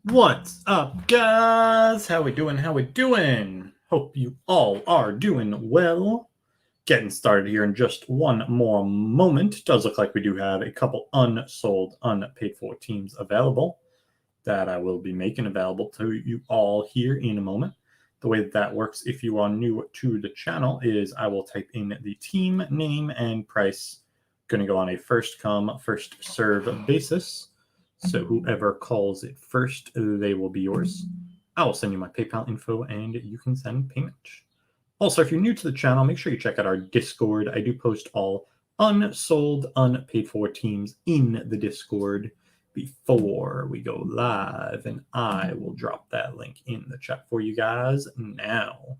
What's up, guys? How we doing? Hope you all are doing well. Getting started here in just one more moment. Does look like we do have a couple unsold, unpaid for teams available that I will be making available to you all here in a moment. The way that works, if you are new to the channel, is I will type in the team name and price. Going to go on a first come, first serve basis. So whoever calls it first, they will be yours. I will send you my PayPal info and you can send payment. Also, if you're new to the channel, make sure you check out our Discord. I do post all unsold, unpaid for teams in the Discord before we go live, and I will drop that link in the chat for you guys now.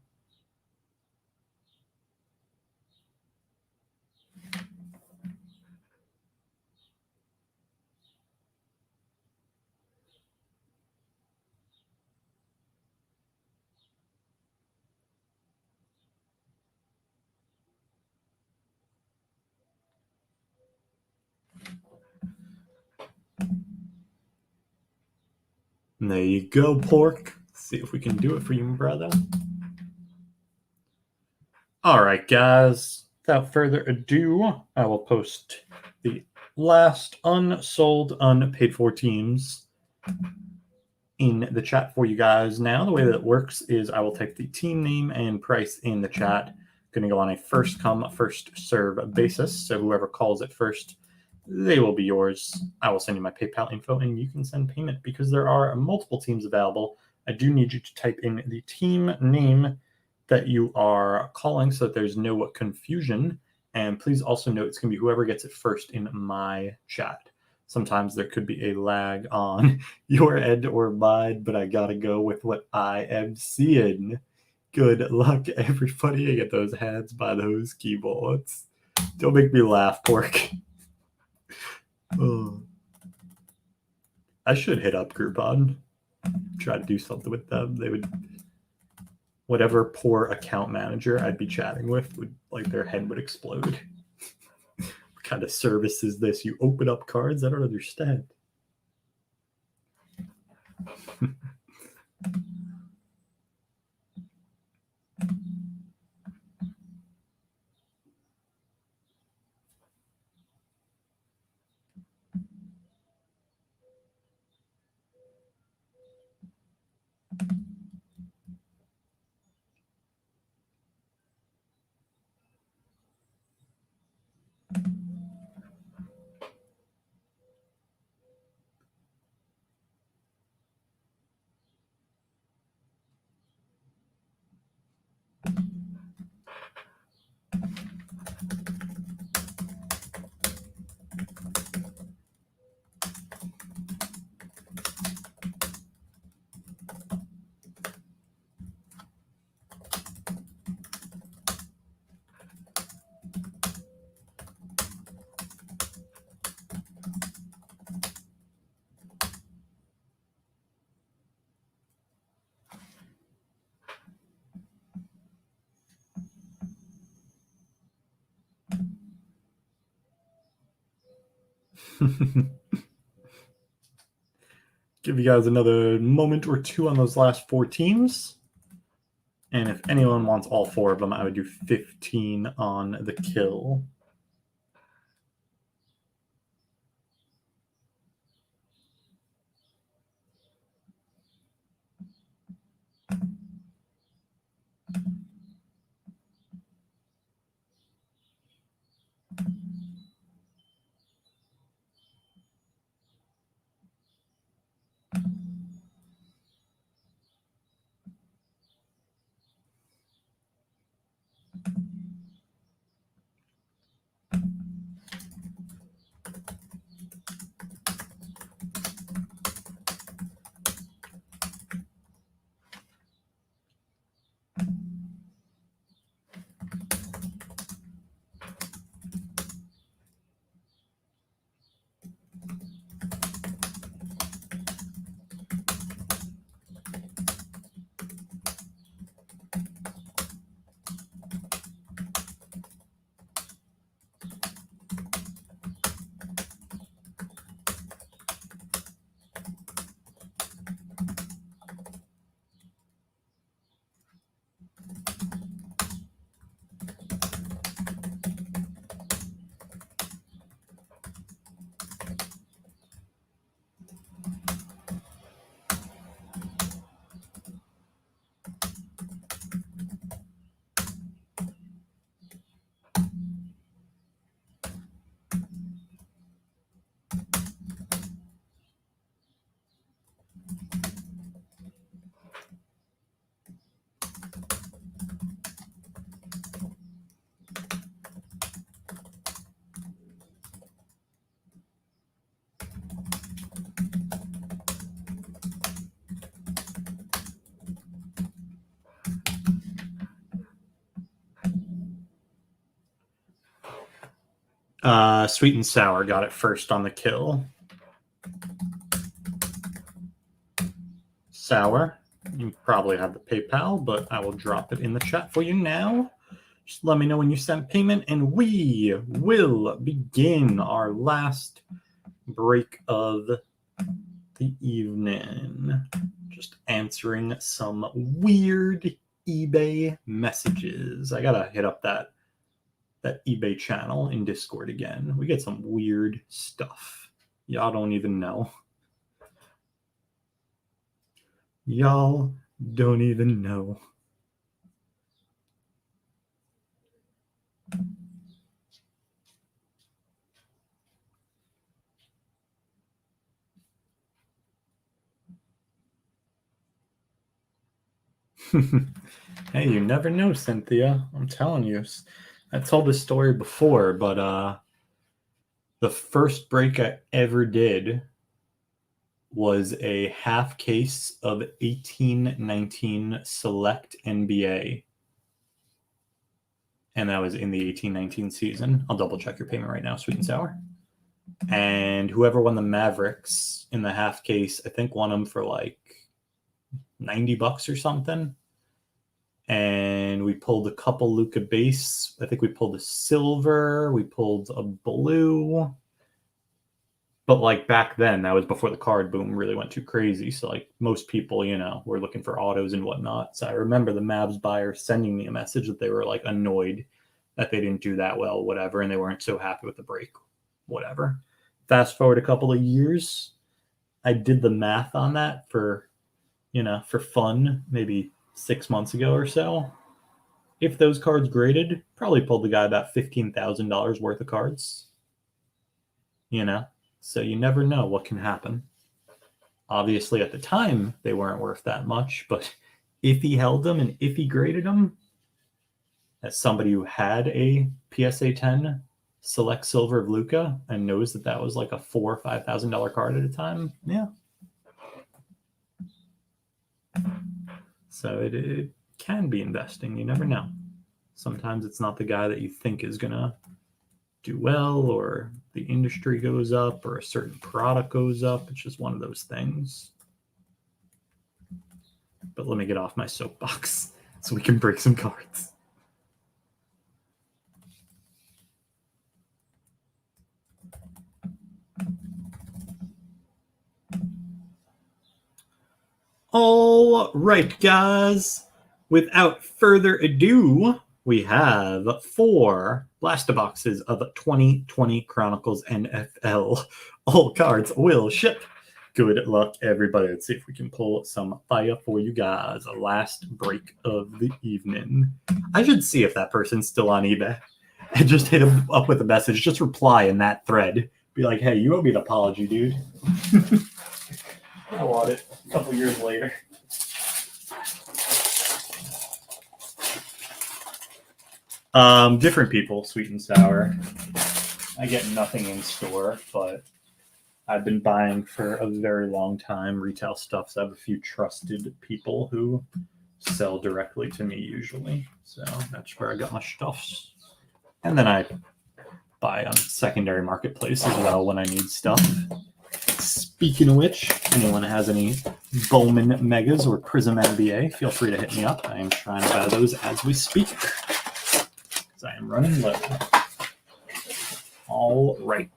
And there you go, Pork. Let's see if we can do it for you, brother. All right, guys. Without further ado, I will post the last unsold, unpaid for teams in the chat for you guys now. The way that it works is I will type the team name and price in the chat. Going to go on a first come, first serve basis. So whoever calls it first, they will be yours. I will send you my PayPal info and you can send payment. Because there are multiple teams available, I do need you to type in the team name that you are calling so that there's no confusion. And please also note it's going to be whoever gets it first in my chat. Sometimes there could be a lag on your end or mine, but I gotta go with what I am seeing. Good luck, everybody. I get those hands by those keyboards. Don't make me laugh, Pork. Oh. I should hit up Groupon. Try to do something with them. They would, whatever poor account manager I'd be chatting with, would like their head would explode. What kind of service is this? You open up cards? I don't understand. Give you guys another moment or two on those last four teams. And if anyone wants all four of them, I would do 15 on the kill. Sweet and Sour got it first on the kill. Sour, you probably have the PayPal, but I will drop it in the chat for you now. Just let me know when you send payment, and we will begin our last break of the evening. Just answering some weird eBay messages. I gotta hit up that eBay channel in Discord again. We get some weird stuff. Y'all don't even know. Y'all don't even know. Hey, you never know, Cynthia. I'm telling you. I told this story before, but the first break I ever did was a half case of 1819 Select NBA. And that was in the 1819 season. I'll double check your payment right now, Sweet and Sour. And whoever won the Mavericks in the half case, I think won them for like $90 or something. And we pulled a couple Luka base. I think we pulled a silver. We pulled a blue. But like back then, that was before the card boom really went too crazy. So like most people, you know, were looking for autos and whatnot. So I remember the Mavs buyer sending me a message that they were like annoyed that they didn't do that well, whatever. And they weren't so happy with the break, whatever. Fast forward a couple of years, I did the math on that for, you know, for fun, maybe 6 months ago or so. If those cards graded, probably pulled the guy about $15,000 worth of cards. You know, so you never know what can happen. Obviously, at the time, they weren't worth that much, but if he held them and if he graded them, as somebody who had a PSA 10 Select Silver of Luka and knows that that was like a $4,000 or $5,000 card at a time, yeah. So it can be investing. You never know. Sometimes it's not the guy that you think is going to do well, or the industry goes up, or a certain product goes up. It's just one of those things. But let me get off my soapbox so we can break some cards. All right, guys. Without further ado, we have 4 blaster boxes of 2020 Chronicles NFL. All cards will ship. Good luck, everybody. Let's see if we can pull some fire for you guys. Last break of the evening. I should see if that person's still on eBay. And just hit him up with a message. Just reply in that thread. Be like, hey, you owe me an apology, dude. I want it a couple years later. Different people, Sweet and Sour. I get nothing in store, but I've been buying for a very long time retail stuff. So I have a few trusted people who sell directly to me usually. So that's where I got my stuffs. And then I buy on secondary marketplace as well when I need stuff. Speaking of which, anyone has any Bowman Megas or Prism NBA, feel free to hit me up. I am trying to buy those as we speak, because I am running low. All right,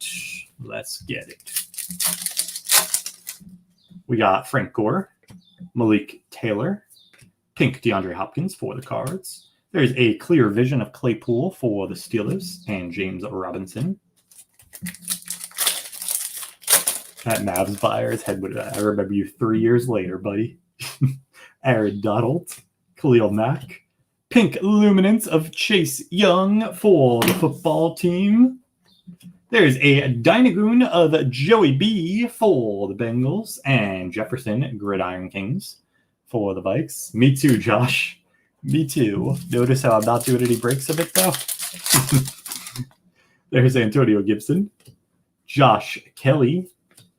let's get it. We got Frank Gore, Malik Taylor, pink DeAndre Hopkins for the Cards. There's a clear vision of Claypool for the Steelers and James Robinson. That Mavs buyer's head would. I remember you 3 years later, buddy. Aaron Donald, Khalil Mack, pink luminance of Chase Young for the football team. There's a Dynagoon of Joey B for the Bengals and Jefferson Gridiron Kings for the Vikes. Me too, Josh. Me too. Notice how I'm not doing any breaks of it, though? There's Antonio Gibson, Josh Kelly,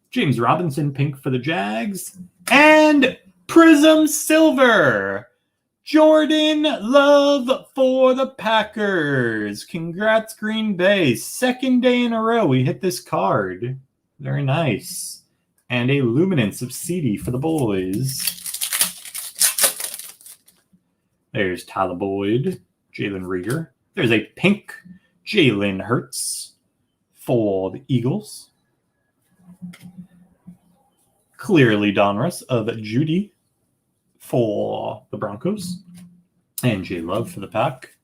James Robinson, pink for the Jags, and Prism Silver, Jordan Love for the Packers. Congrats, Green Bay. Second day in a row we hit this card. Very nice. And a Luminance of CD for the boys. There's Tyler Boyd, Jalen Reagor. There's a pink Jalen Hurts for the Eagles. Clearly Donruss of Judy for the Broncos. And J Love for the Pack.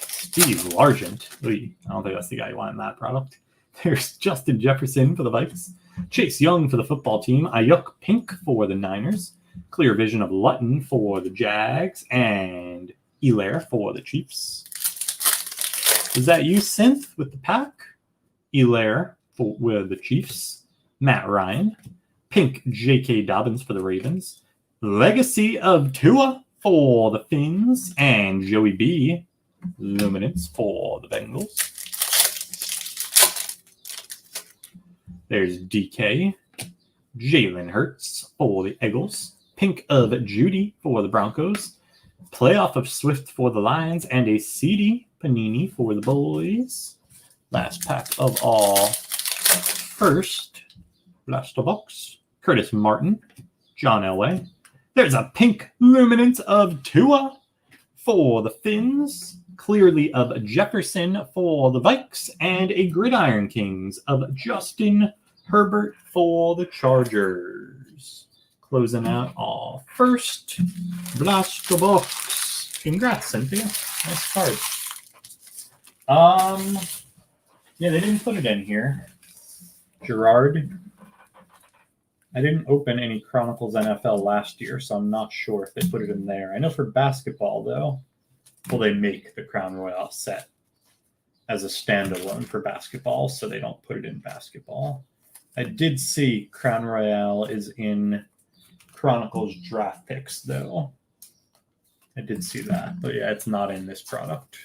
Steve Largent. I don't think that's the guy you want in that product. There's Justin Jefferson for the Vikes. Chase Young for the football team. Ayuk Pink for the Niners. Clear vision of Lutton for the Jags. And Elaire for the Chiefs. Is that you, Synth, with the Pack? Elaire with the Chiefs. Matt Ryan. Pink J.K. Dobbins for the Ravens. Legacy of Tua for the Finns. And Joey B. Luminance for the Bengals. There's DK. Jalen Hurts for the Eagles. Pink of Judy for the Broncos. Playoff of Swift for the Lions. And a CD Panini for the boys. Last pack of all. First, blaster box. Curtis Martin. John Elway. There's a pink Luminance of Tua for the Finns. Clearly of Jefferson for the Vikes. And a Gridiron Kings of Justin Herbert for the Chargers. Closing out all first. Blaster box. Congrats, Cynthia. Nice card. Yeah, they didn't put it in here. Gerard. I didn't open any Chronicles NFL last year, so I'm not sure if they put it in there. I know for basketball, though, well, they make the Crown Royale set as a standalone for basketball, so they don't put it in basketball. I did see Crown Royale is in Chronicles draft picks, though. I did see that, but yeah, it's not in this product.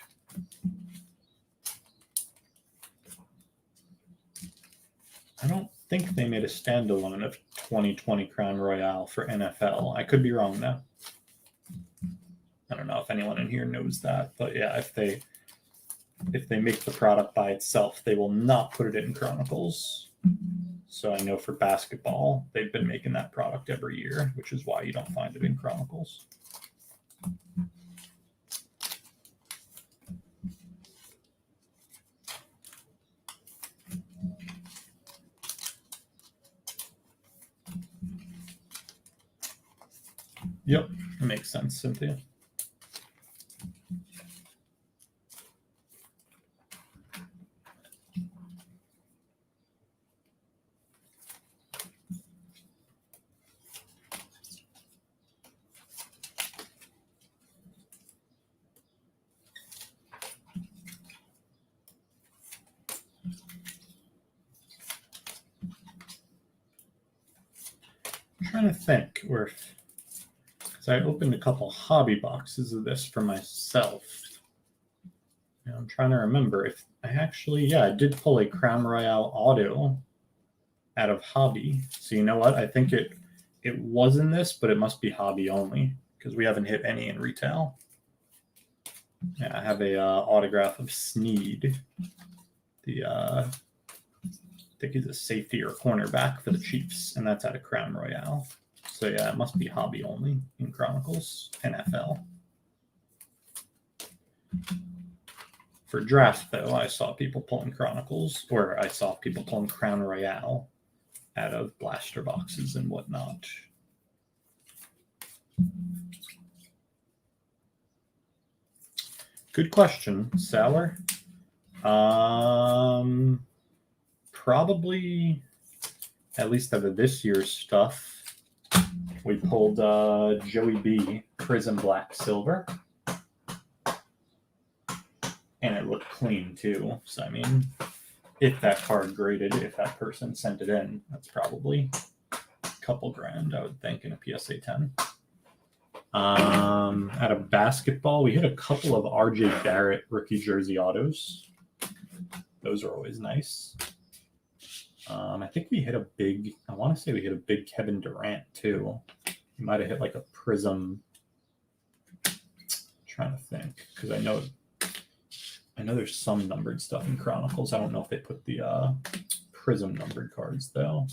I don't think they made a standalone of 2020 Crown Royale for NFL. I could be wrong, though. I don't know if anyone in here knows that, but yeah, if they make the product by itself, they will not put it in Chronicles. So I know for basketball, they've been making that product every year, which is why you don't find it in Chronicles. Yep, it makes sense, Cynthia. I'm trying to think where, because I opened a couple hobby boxes of this for myself. And I'm trying to remember if I actually, yeah, I did pull a Crown Royale auto out of hobby. So you know what? I think it was in this, but it must be hobby only because we haven't hit any in retail. Yeah, I have a autograph of Snead. I think he's a safety or cornerback for the Chiefs, and that's out of Crown Royale. So yeah, it must be hobby only in Chronicles NFL. For draft, though, I saw people pulling Chronicles, or I saw people pulling Crown Royale out of blaster boxes and whatnot. Good question, Sour. Probably, at least out of this year's stuff, we pulled Joey B. Prism Black Silver. And it looked clean, too. So, I mean, if that card graded, if that person sent it in, that's probably a couple grand, I would think, in a PSA 10. Out of basketball, we hit a couple of RJ Barrett rookie jersey autos. Those are always nice. I think we hit a big, I want to say we hit a big Kevin Durant, too. He might have hit like a Prism. Trying to think, because I know there's some numbered stuff in Chronicles. I don't know if they put the Prism numbered cards though.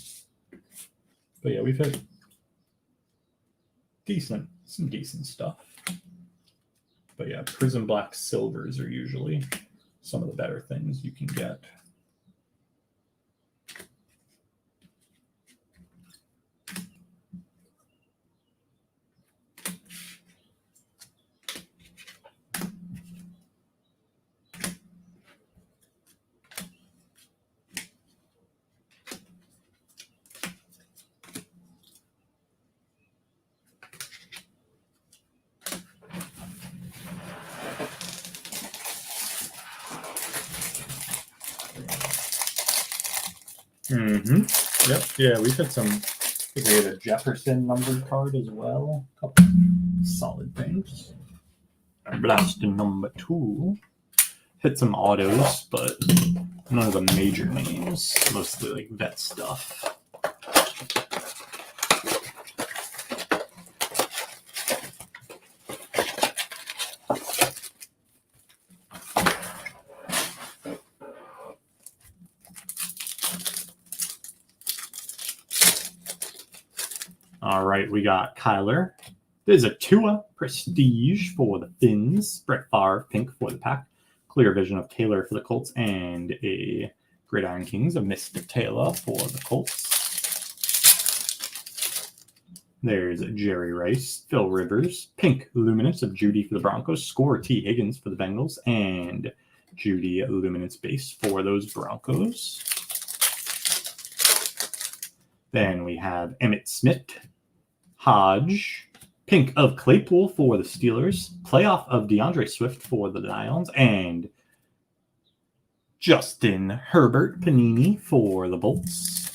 But yeah, we've hit some decent stuff. But yeah, Prism Black Silvers are usually some of the better things you can get. Yep. Yeah, we've had some. I think we had a Jefferson numbered card as well. A couple solid things. Blast number 2. Hit some autos, but none of the major names. Mostly like vet stuff. All right, we got Kyler. There's a Tua Prestige for the Finns. Brett Favre, pink for the Pack. Clear Vision of Taylor for the Colts. And a Gridiron Kings of Mr. Taylor for the Colts. There's Jerry Rice, Phil Rivers, pink Luminance of Judy for the Broncos. Score T. Higgins for the Bengals. And Judy Luminance base for those Broncos. Then we have Emmitt Smith, Hodge, pink of Claypool for the Steelers, playoff of DeAndre Swift for the Lions, and Justin Herbert Panini for the Bolts.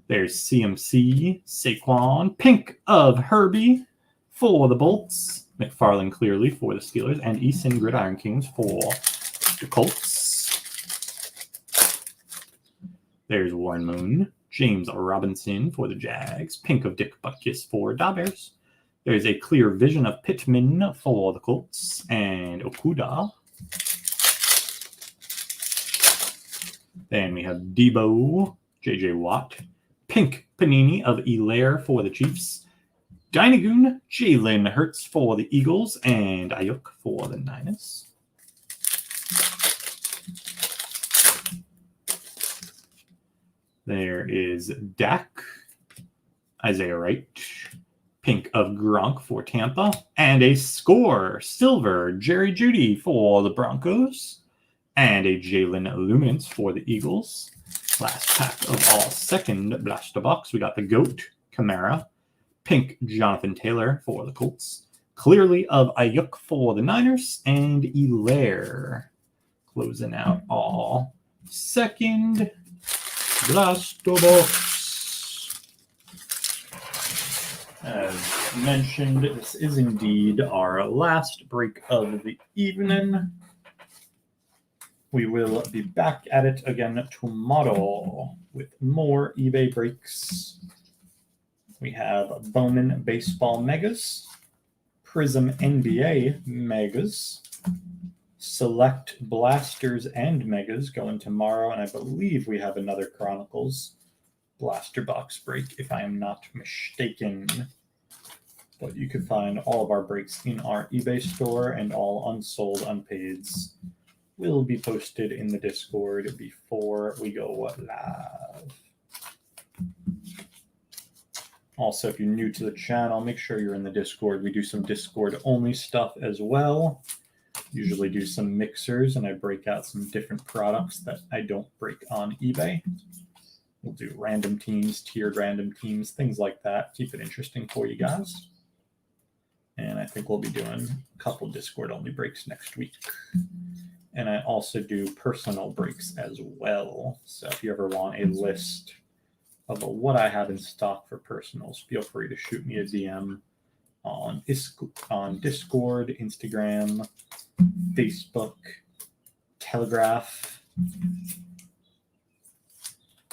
There's CMC, Saquon, pink of Herbie for the Bolts, McFarlane clearly for the Steelers, and Eason Gridiron Kings for the Colts. There's Warren Moon, James Robinson for the Jags, pink of Dick Butkus for Bears. There's a clear vision of Pittman for the Colts, and Okuda. Then we have Debo, J.J. Watt, pink Panini of Elaire for the Chiefs, Dynagoon, Jalen Hurts for the Eagles, and Ayuk for the Niners. There is Dak, Isaiah Wright, pink of Gronk for Tampa, and a Score Silver Jerry Jeudy for the Broncos, and a Jalen Luminance for the Eagles. Last pack of all second blaster box, we got the GOAT Kamara, pink Jonathan Taylor for the Colts, clearly of Ayuk for the Niners, and Elaire closing out all second blaster box. As mentioned, this is indeed our last break of the evening. We will be back at it again tomorrow with more eBay breaks. We have Bowman Baseball Megas, Prism NBA Megas, Select Blasters and Megas going tomorrow, and I believe we have another Chronicles blaster box break, if I am not mistaken. But you can find all of our breaks in our eBay store, and all unsold unpaids will be posted in the Discord before we go live. Also, if you're new to the channel, make sure you're in the Discord. We do some Discord-only stuff as well. Usually do some mixers, and I break out some different products that I don't break on eBay. We'll do random teams, tiered random teams, things like that. Keep it interesting for you guys. And I think we'll be doing a couple Discord-only breaks next week. And I also do personal breaks as well. So if you ever want a list of what I have in stock for personals, feel free to shoot me a DM on Discord, Instagram, Facebook, Telegraph.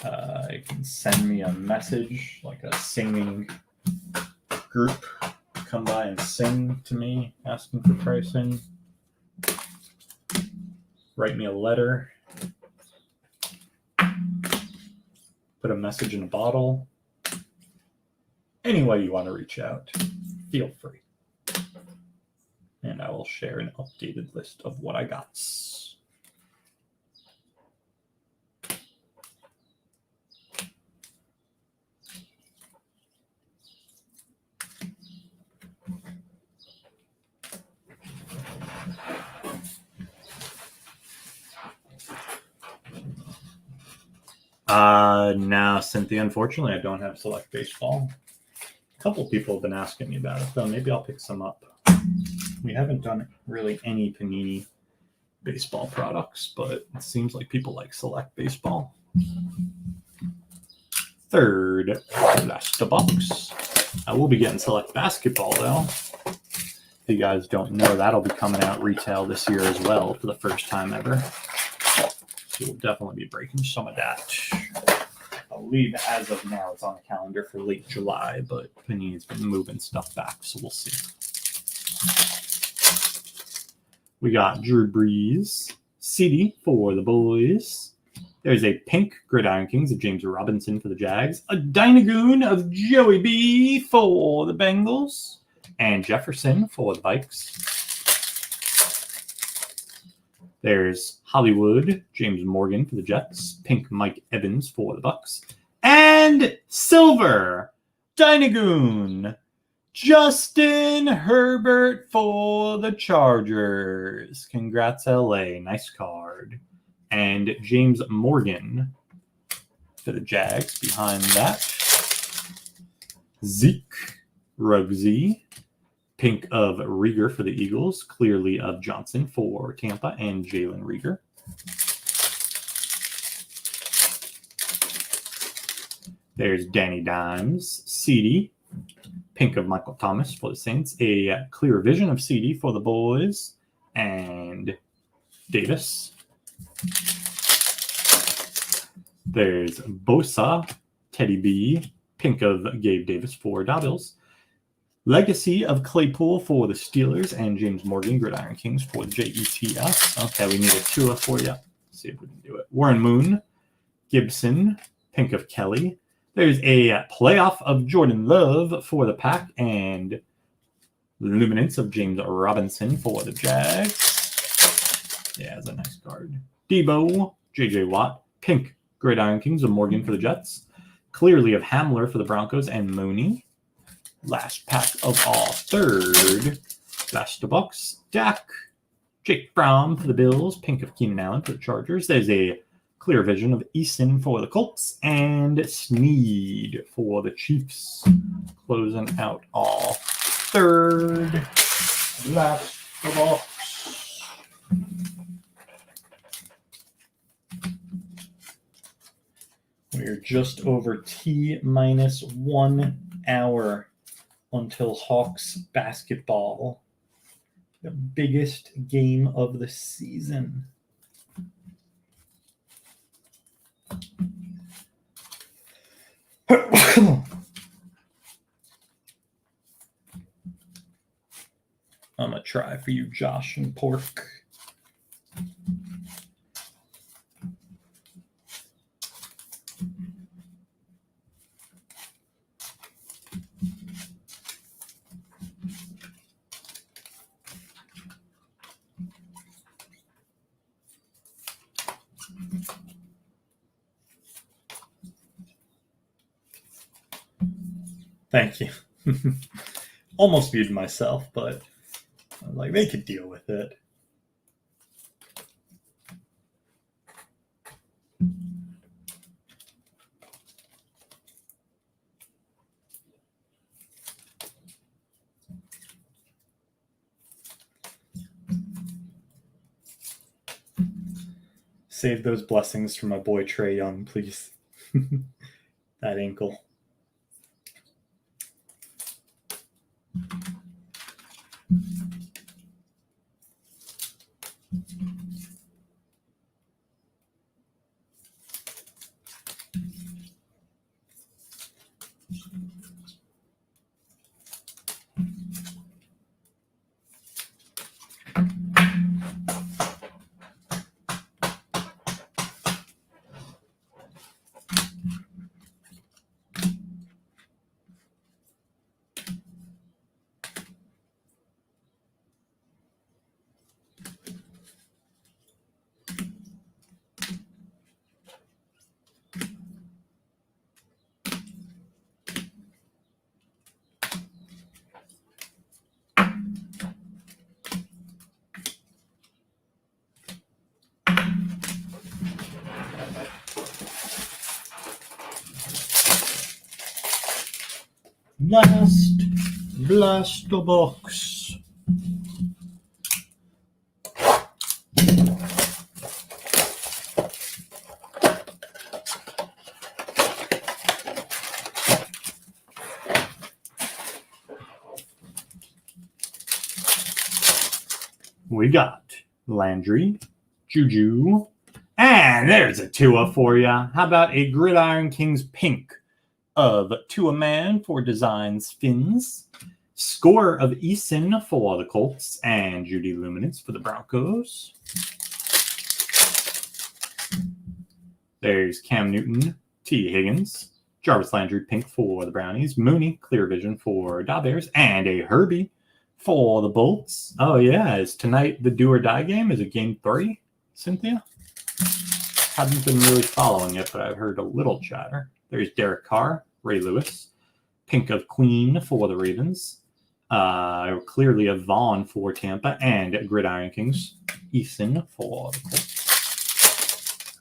You can send me a message, like a singing group. Come by and sing to me, asking for pricing. Write me a letter. Put a message in a bottle. Any way you want to reach out, feel free. And I will share an updated list of what I got. Now, Cynthia, unfortunately, I don't have Select Baseball. A couple people have been asking me about it, though. Maybe I'll pick some up. We haven't done really any Panini baseball products, but it seems like people like Select Baseball. Third, last box. I will be getting Select Basketball, though. If you guys don't know, that'll be coming out retail this year as well for the first time ever. So we'll definitely be breaking some of that. I believe as of now it's on the calendar for late July, but Panini's been moving stuff back, so we'll see. We got Drew Brees, CD for the boys. There's a pink Gridiron Kings of James Robinson for the Jags, a Dynagoon of Joey B for the Bengals, and Jefferson for the Vikes. There's Hollywood, James Morgan for the Jets, pink Mike Evans for the Bucks, and silver Dynagoon Justin Herbert for the Chargers. Congrats, LA. Nice card. And James Morgan for the Jags behind that. Zeke Ruggsy. Pink of Rieger for the Eagles. Clearly of Johnson for Tampa and Jalen Rieger. There's Danny Dimes. CD. Pink of Michael Thomas for the Saints. A clear vision of CD for the boys. And Davis. There's Bosa. Teddy B. Pink of Gabe Davis for Dobbins. Legacy of Claypool for the Steelers. And James Morgan, Gridiron Kings for the Jets. Okay, we need a Tua for you. Let's see if we can do it. Warren Moon. Gibson. Pink of Kelly. There's a playoff of Jordan Love for the Pack and Luminance of James Robinson for the Jags. Yeah, it's a nice card. Debo, J.J. Watt, pink Gridiron Kings of Morgan for the Jets. Clearly of Hamler for the Broncos and Mooney. Last pack of all. Third, last box. Dak, Jake Brown for the Bills, pink of Keenan Allen for the Chargers. There's a clear vision of Eason for the Colts and Snead for the Chiefs. Closing out all. Third, last box. We're just over T-minus 1 hour until Hawks basketball. The biggest game of the season. I'm going to try for you, Josh and Pork. Thank you. Almost muted myself, but I'm like, they could deal with it. Save those blessings for my boy Trae Young, please. That ankle. last blaster box. We got Landry, Juju, and there's a Tua for you. How about a Gridiron Kings pink of Tua Man for Designs Fins, score of Eason for the Colts, and Judy Luminance for the Broncos. There's Cam Newton, T. Higgins, Jarvis Landry pink for the Brownies, Mooney Clear Vision for Da Bears, and a Herbie for the Bolts. Oh yeah, is tonight the do or die game? Is it game 3, Cynthia? Haven't been really following it, but I've heard a little chatter. There's Derek Carr, Ray Lewis, pink of Queen for the Ravens, clearly a Vaughn for Tampa, and Gridiron Kings, Eason for the Colts.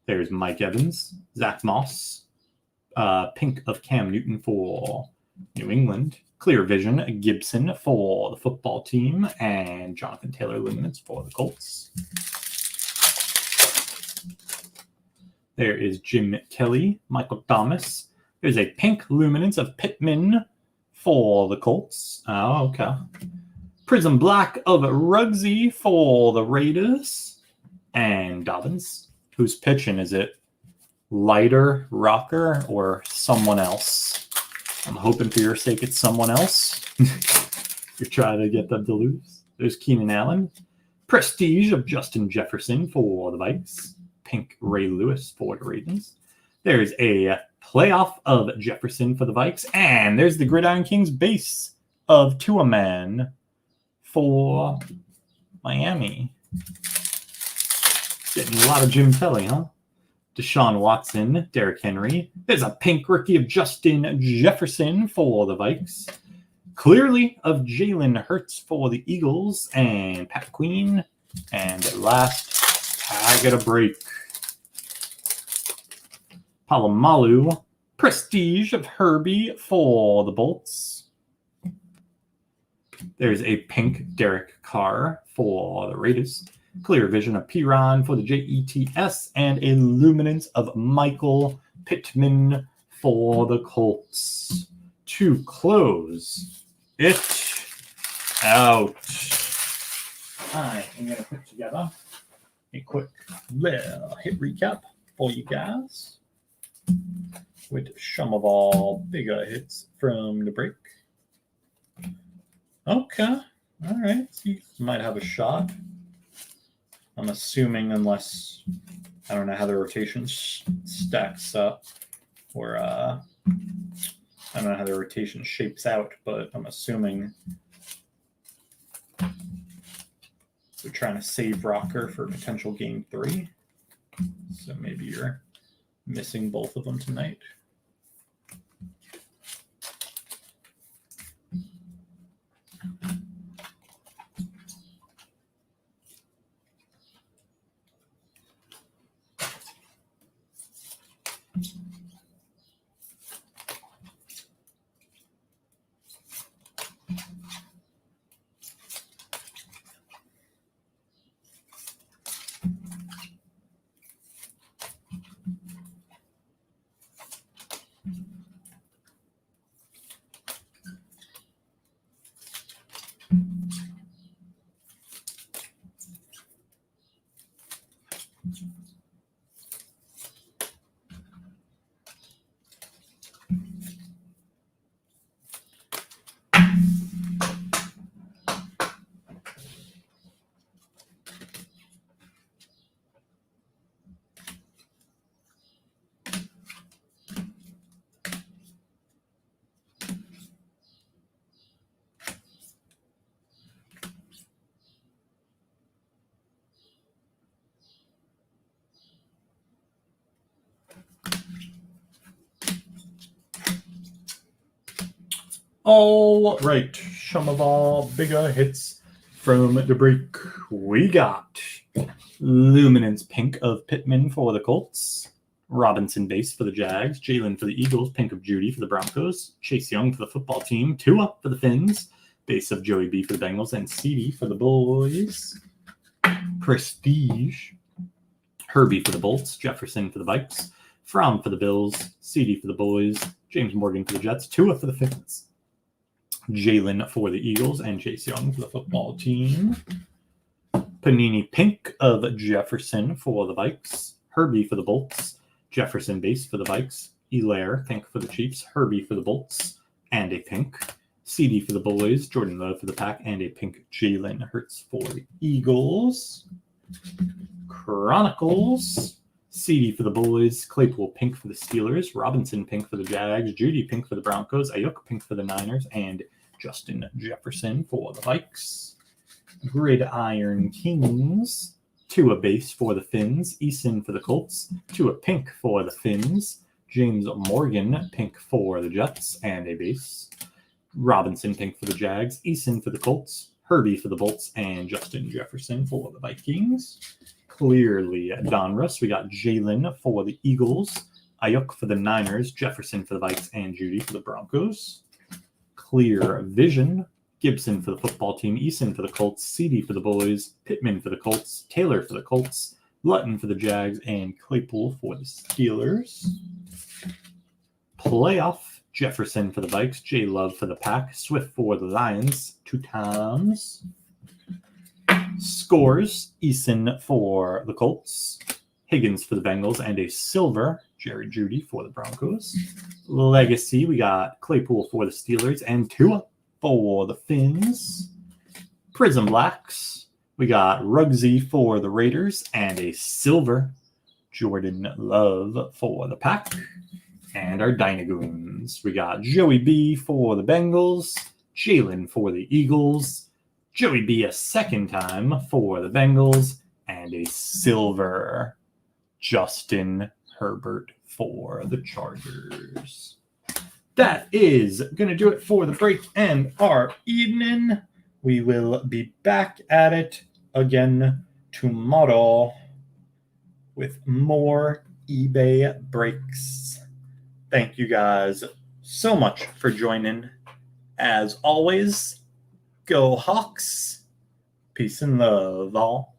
There's Mike Evans, Zach Moss, pink of Cam Newton for New England, Clear Vision, Gibson for the football team, and Jonathan Taylor Luminance for the Colts. There is Jim Kelly, Michael Thomas. There's a pink Luminance of Pittman for the Colts. Oh, okay. Prism Black of Ruggsy for the Raiders. And Dobbins. Who's pitching? Is it Lighter, Rocker, or someone else? I'm hoping for your sake it's someone else. You're trying to get them to lose. There's Keenan Allen. Prestige of Justin Jefferson for the Vikes. Pink Ray Lewis for the Ravens. There's a playoff of Jefferson for the Vikes. And there's the Gridiron Kings base of Tua Man for Miami. Getting a lot of Jim Kelly, huh? Deshaun Watson, Derrick Henry. There's a pink rookie of Justin Jefferson for the Vikes. Clearly of Jalen Hurts for the Eagles and Pat Queen. And at last, tag at a break. Palomalu, Prestige of Herbie for the Bolts. There's a pink Derek Carr for the Raiders. Clear Vision of Piran for the Jets, and a Luminance of Michael Pittman for the Colts. To close it out, I am going to put together a quick little hit recap for you guys with some of our bigger hits from the break. Okay, all right, so you might have a shot. I'm assuming, unless I don't know how the rotation stacks up, or I don't know how the rotation shapes out, but I'm assuming they're trying to save Rocker for potential game 3. So maybe you're missing both of them tonight. All right, some of our bigger hits from the break. We got Luminance Pink of Pittman for the Colts, Robinson base for the Jags, Jalen for the Eagles, pink of Judy for the Broncos, Chase Young for the football team, Tua for the Finns, base of Joey B for the Bengals, and CD for the Boys. Prestige, Herbie for the Bolts, Jefferson for the Vikes, Fromm for the Bills, CD for the Boys, James Morgan for the Jets, Tua for the Finns, Jalen for the Eagles, and Chase Young for the football team. Panini pink of Jefferson for the Vikes, Herbie for the Bolts, Jefferson base for the Vikes, Elaire pink for the Chiefs, Herbie for the Bolts, and a pink. CD for the Boys, Jordan Love for the Pack, and a pink Jalen Hurts for the Eagles. Chronicles, CD for the Boys, Claypool pink for the Steelers, Robinson pink for the Jags, Judy pink for the Broncos, Ayuk pink for the Niners, and Justin Jefferson for the Vikes. Gridiron Kings, Tua base for the Finns, Eason for the Colts, Tua pink for the Finns, James Morgan pink for the Jets, and a base. Robinson pink for the Jags, Eason for the Colts, Herbie for the Bolts, and Justin Jefferson for the Vikings. Clearly Donruss. We got Jalen for the Eagles, Ayuk for the Niners, Jefferson for the Vikes, and Judy for the Broncos. Clear Vision. Gibson for the football team, Eason for the Colts, CD for the Boys, Pittman for the Colts, Taylor for the Colts, Lutton for the Jags, and Claypool for the Steelers. Playoff, Jefferson for the Vikes, J. Love for the Pack, Swift for the Lions, 2 times. Scores, Eason for the Colts, Higgins for the Bengals, and a silver, Jerry Judy for the Broncos. Legacy, we got Claypool for the Steelers, and Tua for the Finns. Prism Blacks, we got Ruggsy for the Raiders, and a silver, Jordan Love for the Pack. And our Dynagoons, we got Joey B for the Bengals, Jalen for the Eagles, Joey B a second time for the Bengals, and a silver, Justin Herbert for the Chargers. That is going to do it for the break and our evening. We will be back at it again tomorrow with more eBay breaks. Thank you guys so much for joining. As always, go Hawks. Peace and love, all.